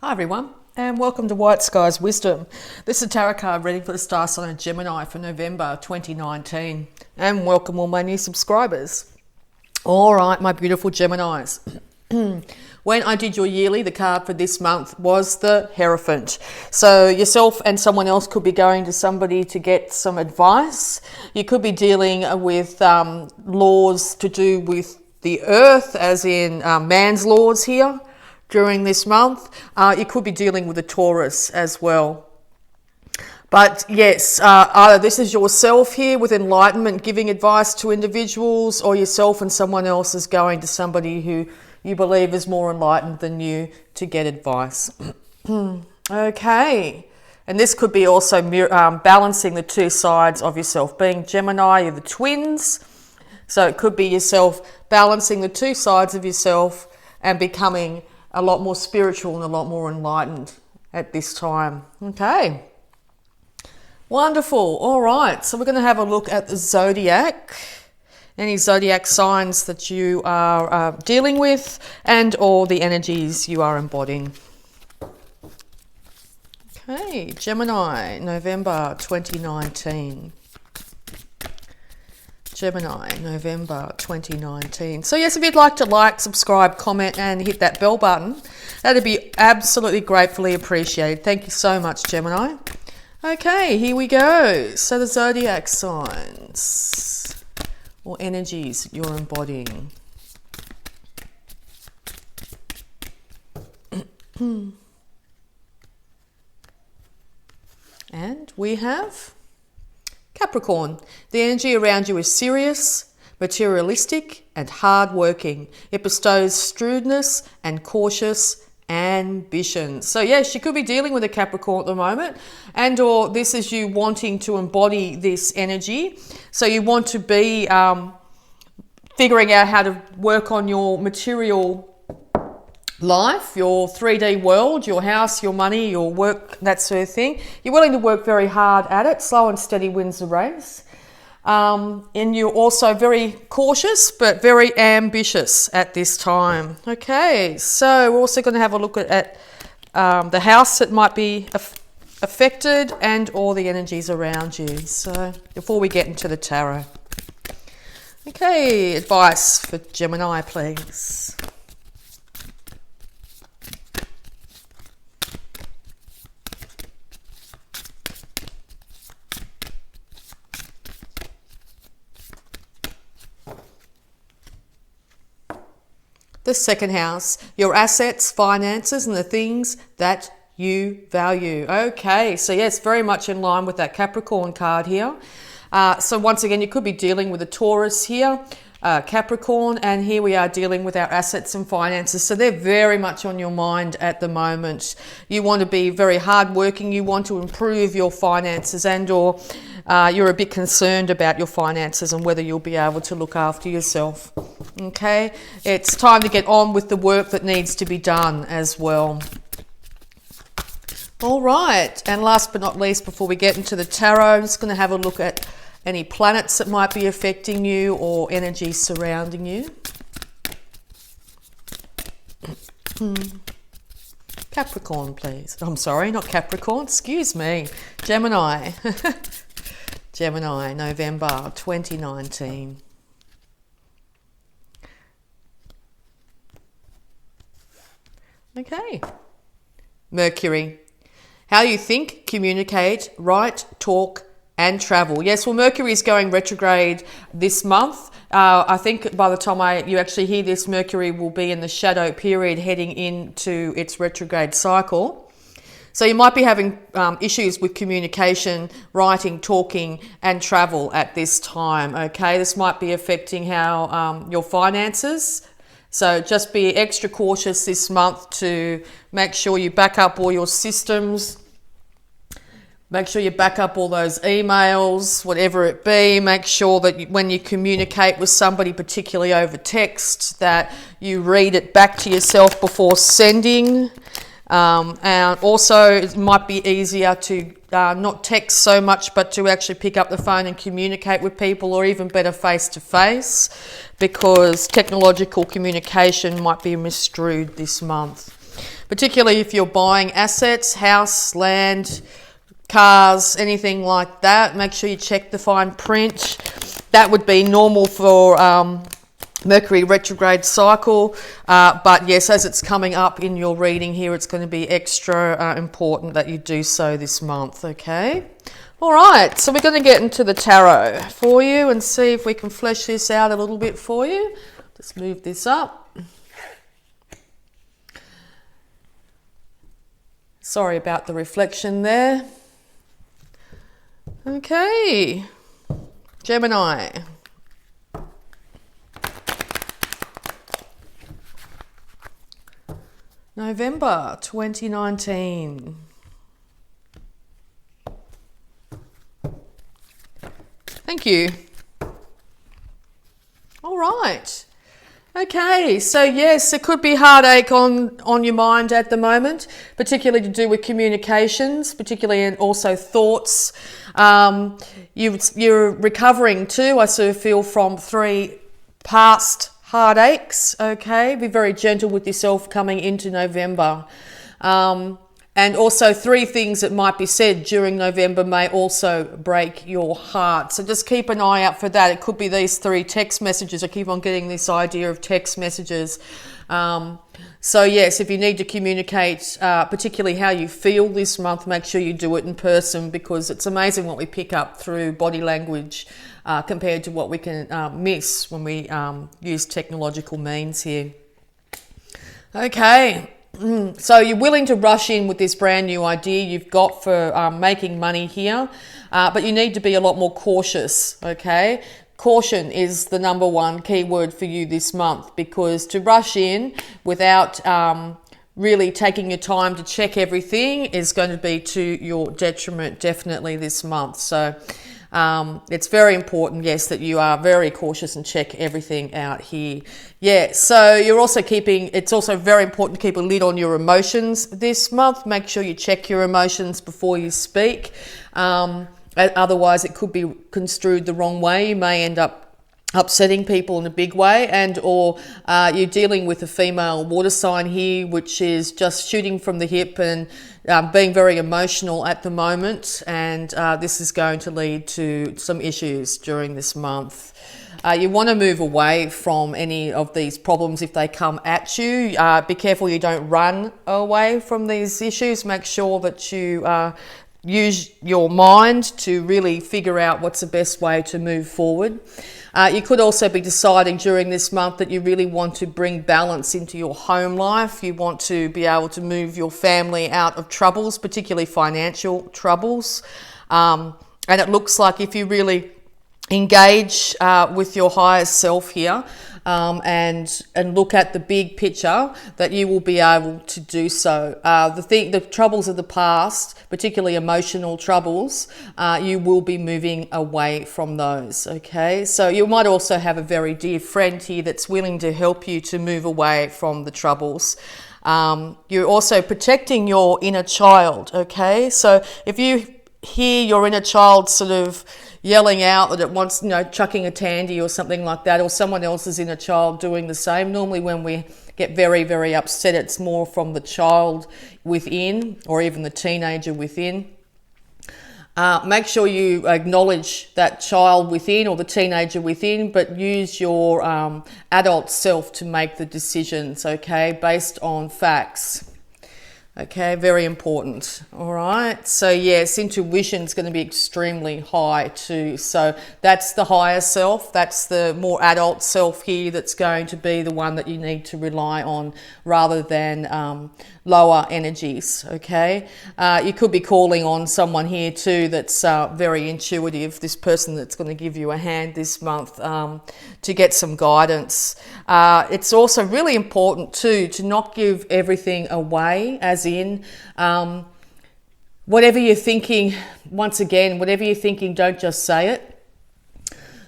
Hi everyone, and welcome to Whiteskys Wisdom. This is a tarot card reading for the star sign of Gemini for November 2019. And welcome all my new subscribers. All right, my beautiful Geminis. When I did your yearly, the card for this month was the Hierophant. So yourself and someone else could be going to somebody to get some advice. You could be dealing with laws to do with the earth, as in man's laws here. During this month, you could be dealing with a Taurus as well. But yes, either this is yourself here with enlightenment, giving advice to individuals, or yourself and someone else is going to somebody who you believe is more enlightened than you to get advice. Okay. And this could be also balancing the two sides of yourself. Being Gemini, you're the twins. So it could be yourself balancing the two sides of yourself and becoming a lot more spiritual and a lot more enlightened at this time. Okay. Wonderful. All right. So we're going to have a look at the zodiac. Any zodiac signs that you are dealing with and all the energies you are embodying. Okay. Gemini, November 2019. Gemini, November 2019. So yes, if you'd like to like, subscribe, comment and hit that bell button, that'd be absolutely gratefully appreciated. Thank you so much, Gemini. Okay, here we go. So the zodiac signs or energies you're embodying. And we have Capricorn. The energy around you is serious, materialistic and hard-working. It bestows shrewdness and cautious ambition. So yes, you could be dealing with a Capricorn at the moment, and or this is you wanting to embody this energy. So you want to be figuring out how to work on your material life, your 3D world, your house, your money, your work, that sort of thing. You're willing to work very hard at it. Slow and steady wins the race. And you're also very cautious, but very ambitious at this time. Okay, so we're also going to have a look at the house that might be affected and all the energies around you. So before we get into the tarot. Okay, advice for Gemini, please. The second house, your assets, finances, and the things that you value. Okay, so yes, very much in line with that Capricorn card here. So once again, you could be dealing with a Taurus here, Capricorn, and here we are dealing with our assets and finances. So they're very much on your mind at the moment. You want to be very hardworking. You want to improve your finances, and or you're a bit concerned about your finances and whether you'll be able to look after yourself. Okay, it's time to get on with the work that needs to be done as well. All right, and last but not least, before we get into the tarot, I'm just going to have a look at any planets that might be affecting you or energy surrounding you. Capricorn, please. I'm sorry, not Capricorn, excuse me. Gemini. Gemini, November 2019. Okay. Mercury. How you think, communicate, write, talk, and travel. Yes, well, Mercury is going retrograde this month. I think by the time you actually hear this, Mercury will be in the shadow period heading into its retrograde cycle. So you might be having issues with communication, writing, talking, and travel at this time. Okay, this might be affecting how your finances. So just be extra cautious this month to make sure you back up all your systems. Make sure you back up all those emails, whatever it be. Make sure that when you communicate with somebody, particularly over text, that you read it back to yourself before sending. And also it might be easier to not text so much, but to actually pick up the phone and communicate with people, or even better face to face, because technological communication might be misstrued this month. particularly if you're buying assets, house, land, cars, anything like that. Make sure you check the fine print. That would be normal for Mercury retrograde cycle, but yes, as it's coming up in your reading here, it's going to be extra important that you do so this month, okay? All right, so we're going to get into the tarot for you and see if we can flesh this out a little bit for you. Just move this up. Sorry about the reflection there. Okay, Gemini. November 2019. Thank you. All right. Okay, so yes, it could be heartache on your mind at the moment, particularly to do with communications, particularly and also thoughts. You're recovering too, I sort of feel, from 3 past heartaches, okay? Be very gentle with yourself coming into November. And also 3 things that might be said during November may also break your heart. So just keep an eye out for that. It could be these 3 text messages. I keep on getting this idea of text messages. So yes, if you need to communicate, particularly how you feel this month, make sure you do it in person, because it's amazing what we pick up through body language compared to what we can miss when we use technological means here. Okay, so you're willing to rush in with this brand new idea you've got for making money here, but you need to be a lot more cautious, okay? Caution is the number 1 key word for you this month, because to rush in without really taking your time to check everything is going to be to your detriment definitely this month. So it's very important, yes, that you are very cautious and check everything out here. Yeah, so it's also very important to keep a lid on your emotions this month. Make sure you check your emotions before you speak. Otherwise, it could be construed the wrong way. You may end up upsetting people in a big way, or you're dealing with a female water sign here, which is just shooting from the hip and being very emotional at the moment, and this is going to lead to some issues during this month. You want to move away from any of these problems if they come at you. Be careful you don't run away from these issues. Make sure that you use your mind to really figure out what's the best way to move forward. You could also be deciding during this month that you really want to bring balance into your home life. You want to be able to move your family out of troubles, particularly financial troubles. And it looks like if you really engage with your higher self here, and look at the big picture, that you will be able to do so. The troubles of the past, particularly emotional troubles, you will be moving away from those, okay? So you might also have a very dear friend here that's willing to help you to move away from the troubles. You're also protecting your inner child, okay? So if you hear your inner child sort of yelling out that it wants, chucking a tandy or something like that, or someone else's inner child doing the same. Normally when we get very, very upset, it's more from the child within or even the teenager within. Make sure you acknowledge that child within or the teenager within, but use your adult self to make the decisions, okay, based on facts. Okay, very important. All right. So yes, intuition is going to be extremely high too. So that's the higher self. That's the more adult self here. That's going to be the one that you need to rely on rather than lower energies. Okay. You could be calling on someone here too that's very intuitive. This person that's going to give you a hand this month to get some guidance. It's also really important too to not give everything away, as in whatever you're thinking, once again, whatever you're thinking, don't just say it.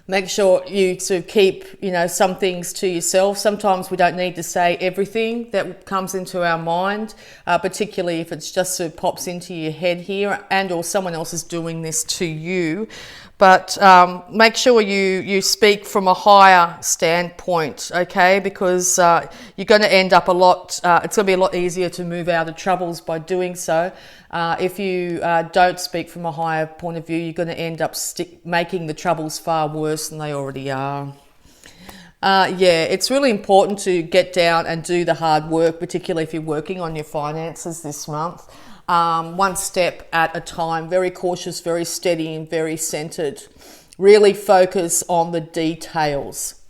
Make sure you sort of keep, some things to yourself. Sometimes we don't need to say everything that comes into our mind, particularly if it's just sort of pops into your head here and or someone else is doing this to you. but make sure you speak from a higher standpoint, okay? Because you're going to end up it's going to be a lot easier to move out of troubles by doing so. If you don't speak from a higher point of view, you're going to end up making the troubles far worse than they already are. Yeah, it's really important to get down and do the hard work, particularly if you're working on your finances this month. One step at a time, very cautious, very steady, and very centered. Really focus on the details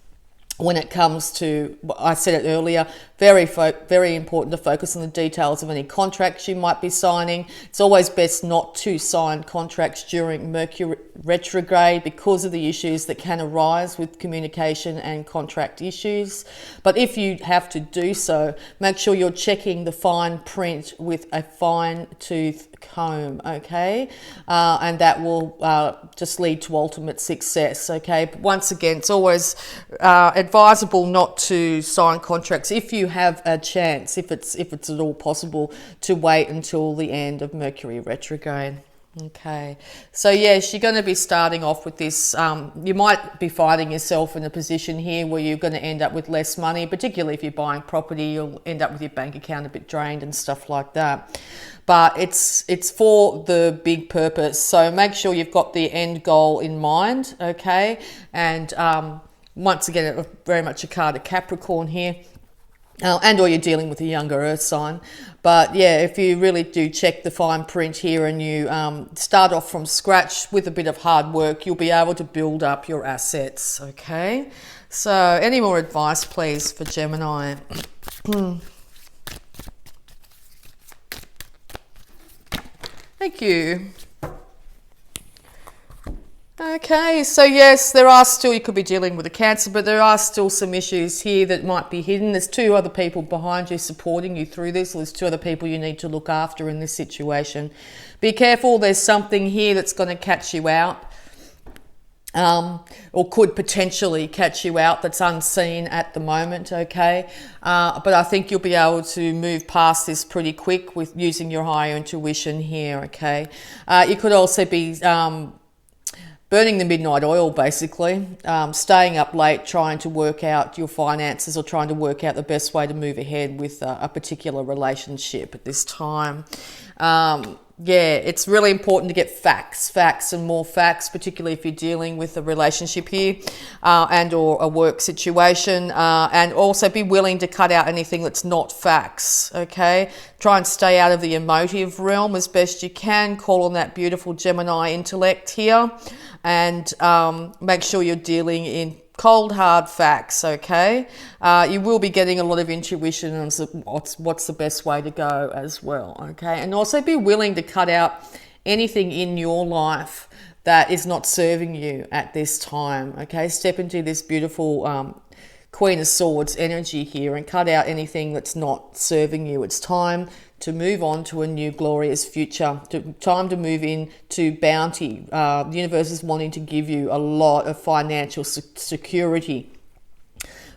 when it comes to, I said it earlier, very important to focus on the details of any contracts you might be signing. It's always best not to sign contracts during Mercury retrograde because of the issues that can arise with communication and contract issues. But if you have to do so, make sure you're checking the fine print with a fine tooth comb, okay? And that will just lead to ultimate success, okay? But once again, it's always advisable not to sign contracts if you have a chance, if it's at all possible, to wait until the end of Mercury retrograde. Okay, so yes, you're going to be starting off with this. You might be finding yourself in a position here where you're going to end up with less money, particularly if you're buying property. You'll end up with your bank account a bit drained and stuff like that. But it's for the big purpose. So make sure you've got the end goal in mind, okay? And once again, very much a card of Capricorn here. And or you're dealing with a younger earth sign. But yeah, if you really do check the fine print here and you start off from scratch with a bit of hard work, you'll be able to build up your assets, okay? So any more advice, please, for Gemini? Thank you. Okay, so yes, there are still, you could be dealing with a Cancer, but there are still some issues here that might be hidden. There's two other people behind you supporting you through this. There's two other people you need to look after in this situation. Be careful, there's something here that's going to catch you out, or could potentially catch you out that's unseen at the moment, okay? But I think you'll be able to move past this pretty quick with using your higher intuition here, okay? You could also be burning the midnight oil, basically, staying up late, trying to work out your finances or trying to work out the best way to move ahead with a particular relationship at this time. Yeah, it's really important to get facts and more facts, particularly if you're dealing with a relationship here and or a work situation, and also be willing to cut out anything that's not facts, okay? Try and stay out of the emotive realm as best you can. Call on that beautiful Gemini intellect here and make sure you're dealing in cold, hard facts, okay? You will be getting a lot of intuition on what's the best way to go as well, okay? And also be willing to cut out anything in your life that is not serving you at this time, okay? Step into this beautiful Queen of Swords energy here and cut out anything that's not serving you. It's time to move on to a new glorious future, time to move into bounty. The universe is wanting to give you a lot of financial security.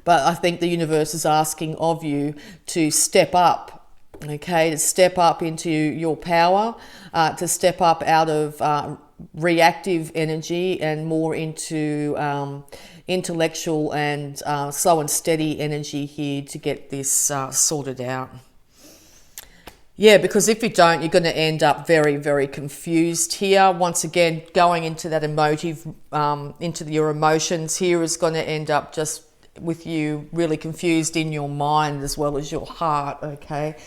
But I think the universe is asking of you to step up, okay, to step up into your power, to step up out of reactive energy and more into intellectual and slow and steady energy here to get this sorted out. Yeah, because if you don't, you're going to end up very, very confused here. Once again, going into that emotive, into your emotions here is going to end up just with you really confused in your mind as well as your heart, okay?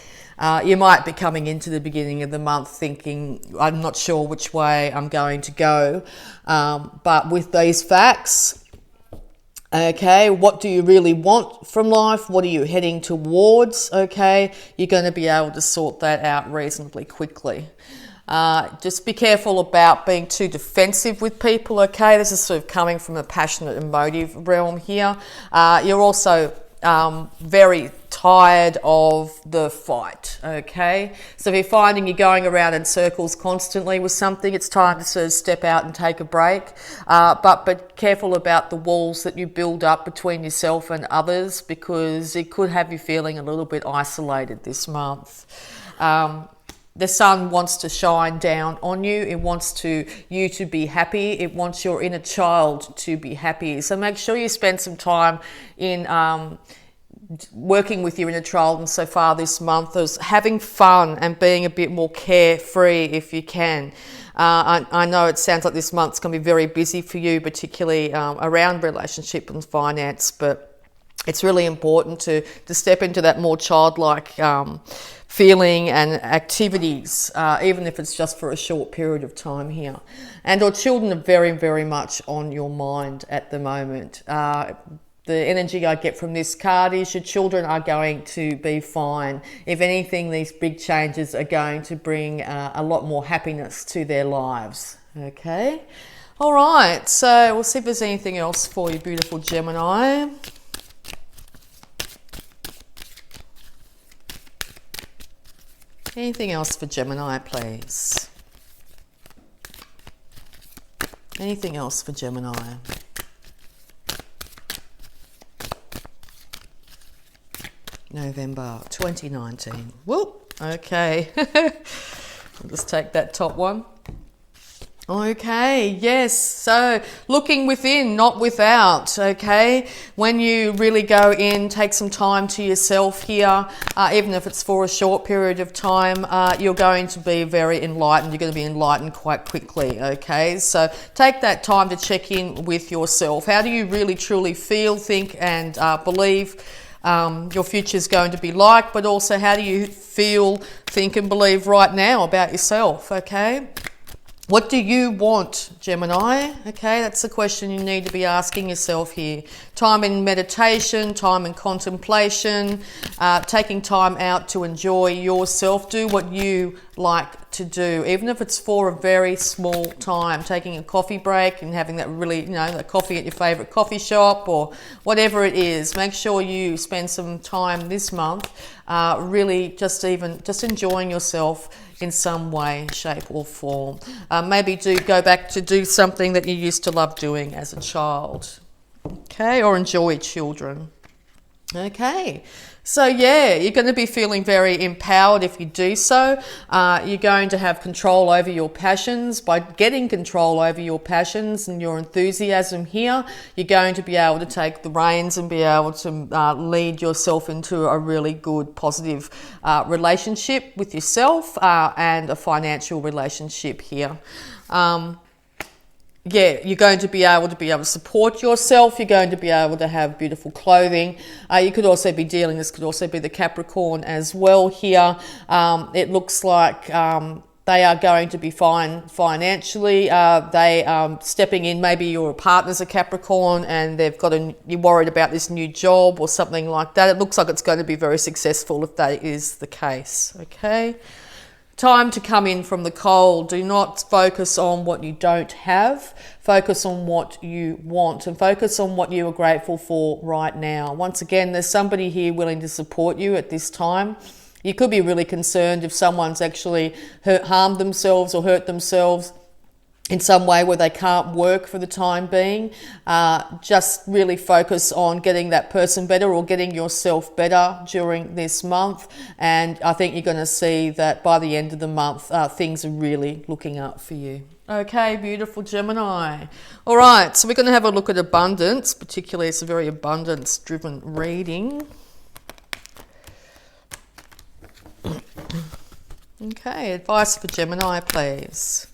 You might be coming into the beginning of the month thinking, I'm not sure which way I'm going to go. But with these facts, okay, what do you really want from life? What are you heading towards? Okay, you're going to be able to sort that out reasonably quickly. Just be careful about being too defensive with people, okay? This is sort of coming from a passionate, emotive realm here. You're also very tired of the fight, okay? So if you're finding you're going around in circles constantly with something, it's time to sort of step out and take a break. But be careful about the walls that you build up between yourself and others, because it could have you feeling a little bit isolated this month. the sun wants to shine down on you. It wants you to be happy. It wants your inner child to be happy. So make sure you spend some time in working with your inner child, and so far this month is having fun and being a bit more carefree if you can. I know it sounds like this month's going to be very busy for you, particularly around relationship and finance, but it's really important to step into that more childlike feeling and activities, even if it's just for a short period of time here. And our children are very, very much on your mind at the moment. The energy I get from this card is your children are going to be fine. If anything, these big changes are going to bring a lot more happiness to their lives. Okay? All right, so we'll see if there's anything else for you, beautiful Gemini. Anything else for Gemini, please? Anything else for Gemini? November 2019. Whoop. Okay. I'll just take that top one. Okay, yes. So looking within, not without, okay? When you really go in, take some time to yourself here, even if it's for a short period of time, you're going to be very enlightened. You're going to be enlightened quite quickly, okay? So take that time to check in with yourself. How do you really truly feel, think, and believe your future is going to be like, but also how do you feel, think, and believe right now about yourself, okay? What do you want, Gemini? Okay, that's the question you need to be asking yourself here. Time in meditation, time in contemplation, taking time out to enjoy yourself. Do what you like to do, even if it's for a very small time. Taking a coffee break and having that really, that coffee at your favourite coffee shop or whatever it is. Make sure you spend some time this month really just enjoying yourself in some way, shape or form. Maybe go back to do something that you used to love doing as a child, okay, or enjoy children. Okay, so yeah, you're going to be feeling very empowered if you do so. You're going to have control over your passions. By getting control over your passions and your enthusiasm here, you're going to be able to take the reins and be able to lead yourself into a really good, positive relationship with yourself and a financial relationship here. Yeah, you're going to be able to support yourself. You're going to be able to have beautiful clothing. You could also be this could also be the Capricorn as well here. It looks like they are going to be fine financially. They are stepping in. Maybe your partner's a Capricorn and you're worried about this new job or something like that. It looks like it's going to be very successful if that is the case, okay? Time to come in from the cold. Do not focus on what you don't have. Focus on what you want and focus on what you are grateful for right now. Once again, there's somebody here willing to support you at this time. You could be really concerned if someone's actually harmed themselves or hurt themselves in some way where they can't work for the time being. Just really focus on getting that person better or getting yourself better during this month. And I think you're going to see that by the end of the month, things are really looking up for you. Okay, beautiful Gemini. All right, so we're going to have a look at abundance, particularly it's a very abundance-driven reading. Okay, advice for Gemini, please.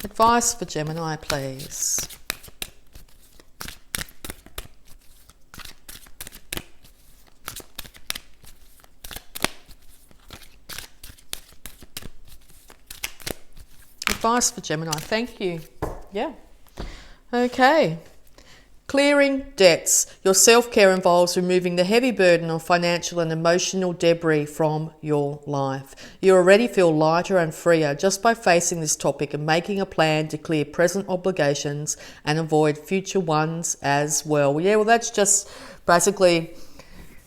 Advice for Gemini, please. Advice for Gemini. Thank you. Yeah. Okay. Clearing debts. Your self-care involves removing the heavy burden of financial and emotional debris from your life. You already feel lighter and freer just by facing this topic and making a plan to clear present obligations and avoid future ones as well. Yeah, well, that's just basically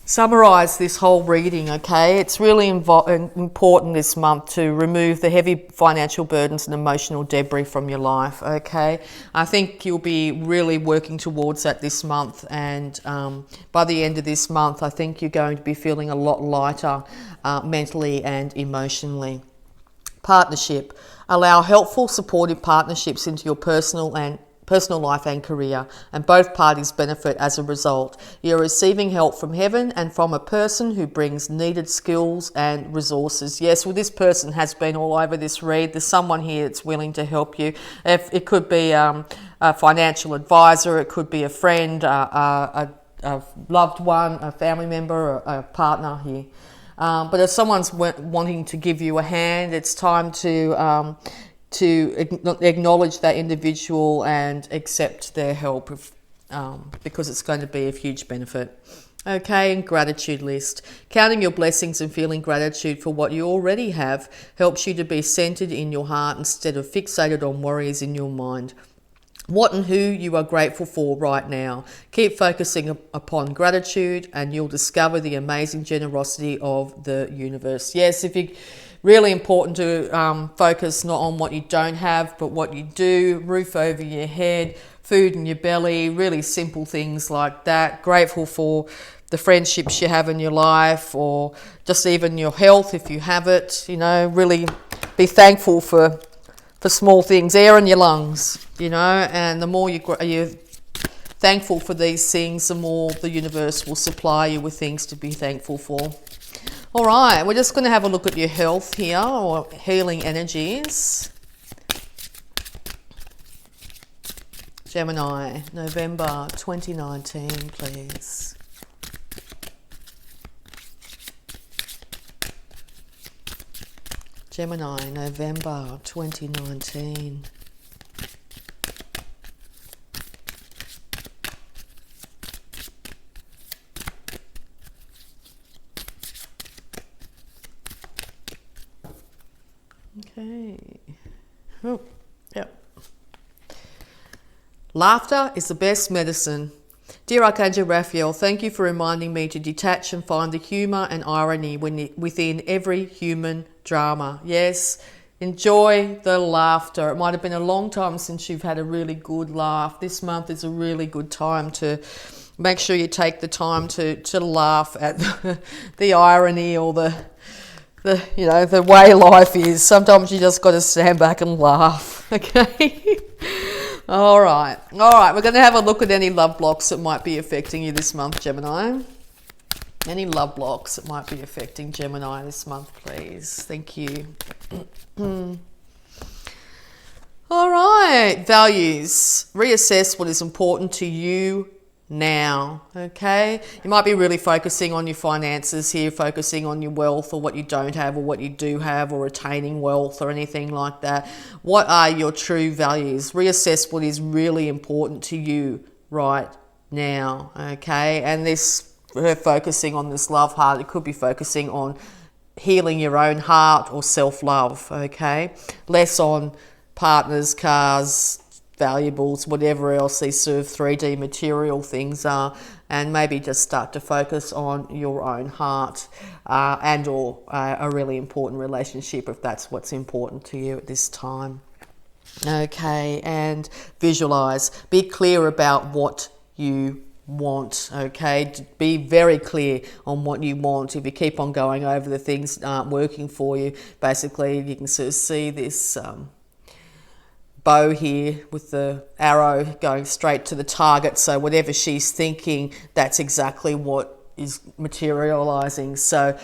summarize this whole reading, okay? It's really important this month to remove the heavy financial burdens and emotional debris from your life, okay? I think you'll be really working towards that this month, and by the end of this month, I think you're going to be feeling a lot lighter mentally and emotionally. Partnership. Allow helpful, supportive partnerships into your personal life and career, and both parties benefit as a result. You're receiving help from heaven and from a person who brings needed skills and resources. Yes, well, this person has been all over this read. There's someone here that's willing to help you. If it could be a financial advisor, it could be a friend, a loved one, a family member, a partner here. But if someone's wanting to give you a hand, it's time to acknowledge that individual and accept their help, because it's going to be of huge benefit. Okay, and gratitude list. Counting your blessings and feeling gratitude for what you already have helps you to be centered in your heart instead of fixated on worries in your mind. What and who you are grateful for right now. Keep focusing upon gratitude and you'll discover the amazing generosity of the universe. Yes, if you really important to focus not on what you don't have, but what you do. Roof over your head, food in your belly, really simple things like that. Grateful for the friendships you have in your life, or just even your health if you have it. You know, really be thankful for small things, air in your lungs, you know, and the more you're thankful for these things, the more the universe will supply you with things to be thankful for. All right, we're just going to have a look at your health here, or healing energies. Gemini, November 2019, please. Gemini, November 2019. Okay. Oh, yep. Laughter is the best medicine. Dear Archangel Raphael, thank you for reminding me to detach and find the humour and irony within every human drama. Yes, enjoy the laughter. It might have been a long time since you've had a really good laugh. This month is a really good time to make sure you take the time to laugh at the irony, or the way life is. Sometimes you just got to stand back and laugh. Okay. All right. We're going to have a look at any love blocks that might be affecting you this month, Gemini. Any love blocks that might be affecting Gemini this month, please. Thank you. All right. Values. Reassess what is important to you now. Okay. You might be really focusing on your finances here, focusing on your wealth, or what you don't have, or what you do have, or attaining wealth, or anything like that. What are your true values? Reassess what is really important to you right now. Okay. And her focusing on this love heart, it could be focusing on healing your own heart or self-love. Okay. Less on partners, cars, valuables, whatever else these sort of 3D material things are, and maybe just start to focus on your own heart and or a really important relationship, if that's what's important to you at this time. Okay, and visualize. Be clear about what you want. Okay, be very clear on what you want. If you keep on going over the things that aren't working for you, basically you can sort of see this bow here with the arrow going straight to the target. So whatever she's thinking, that's exactly what is materializing. So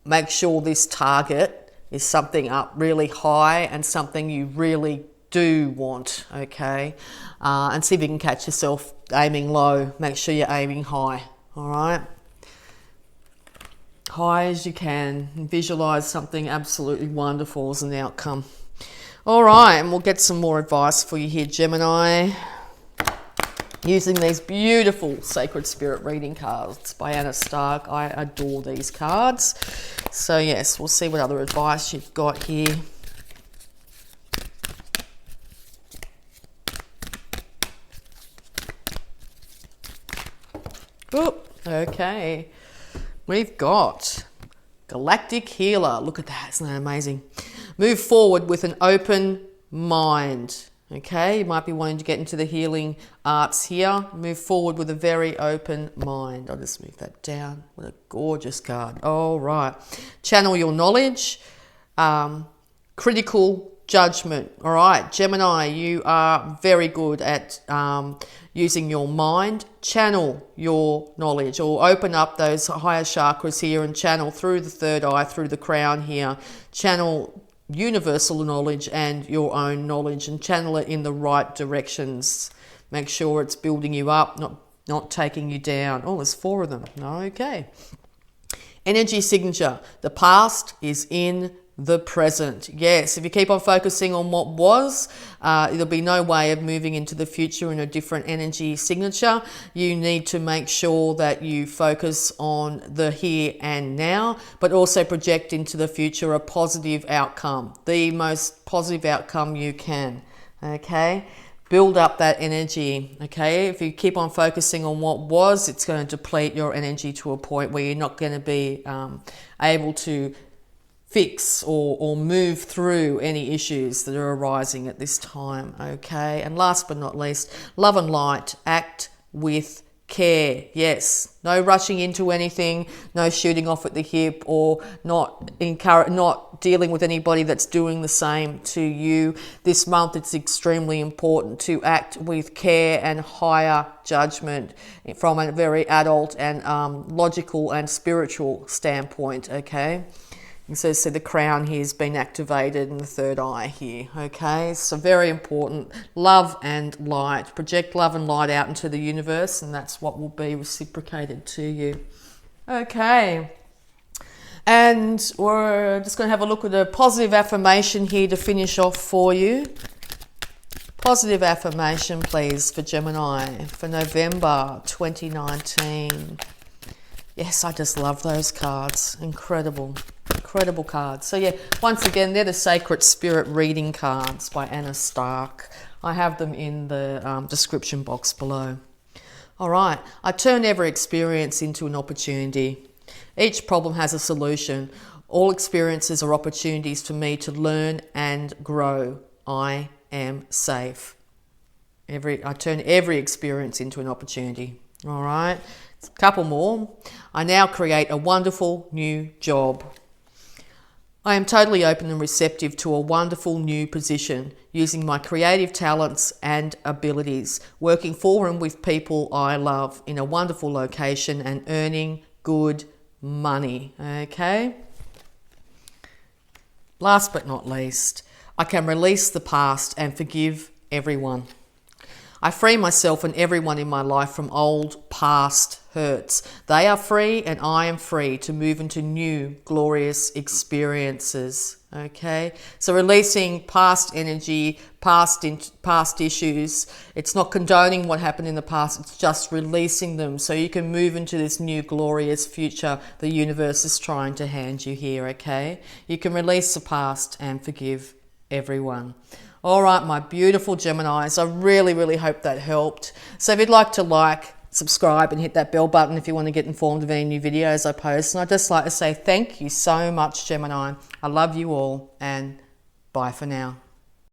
make sure this target is something up really high and something you really do want. Okay, and see if you can catch yourself aiming low. Make sure you're aiming high. All right, high as you can. Visualize something absolutely wonderful as an outcome. All right, and we'll get some more advice for you here, Gemini, using these beautiful Sacred Spirit reading cards by Anna Stark. I adore these cards. So yes, we'll see what other advice you've got here. Oh, okay. we've got Galactic Healer. Look at that, isn't that amazing? Move forward with an open mind. Okay, you might be wanting to get into the healing arts here. Move forward with a very open mind. I'll just move that down. What a gorgeous card. All right. Channel your knowledge. Critical judgment. All right, Gemini, you are very good at using your mind. Channel your knowledge, or open up those higher chakras here and channel through the third eye, through the crown here. Channel universal knowledge and your own knowledge, and channel it in the right directions. Make sure it's building you up, not taking you down. Oh, there's 4 of them. Okay. Energy signature. The past is in the present. Yes, if you keep on focusing on what was, there'll be no way of moving into the future in a different energy signature. You need to make sure that you focus on the here and now, but also project into the future a positive outcome, the most positive outcome you can. Okay, build up that energy. Okay, if you keep on focusing on what was, it's going to deplete your energy to a point where you're not going to be able to fix or move through any issues that are arising at this time. Okay, and last but not least, love and light. Act with care. Yes, no rushing into anything, no shooting off at the hip, or not dealing with anybody that's doing the same to you. This month it's extremely important to act with care and higher judgment from a very adult and logical and spiritual standpoint. Okay. So the crown here has been activated in the third eye here. Okay, so very important. Love and light. Project love and light out into the universe, and that's what will be reciprocated to you. Okay, and we're just going to have a look at a positive affirmation here to finish off for you. Positive affirmation, please, for Gemini for November 2019. Yes, I just love those cards. Incredible cards. So yeah, once again, they're the Sacred Spirit Reading cards by Anna Stark. I have them in the description box below. All right, I turn every experience into an opportunity. Each problem has a solution. All experiences are opportunities for me to learn and grow. I am safe. I turn every experience into an opportunity. All right, a couple more. I now create a wonderful new job. I am totally open and receptive to a wonderful new position, using my creative talents and abilities, working for and with people I love in a wonderful location and earning good money. Okay? Last but not least, I can release the past and forgive everyone. I free myself and everyone in my life from old past hurts. They are free and I am free to move into new glorious experiences. Okay, so releasing past energy, past issues. It's not condoning what happened in the past, it's just releasing them so you can move into this new glorious future the universe is trying to hand you here. Okay, you can release the past and forgive everyone. All right, my beautiful Geminis, I really hope that helped. So if you'd like to subscribe and hit that bell button if you want to get informed of any new videos I post. And I'd just like to say thank you so much, Gemini. I love you all, and bye for now.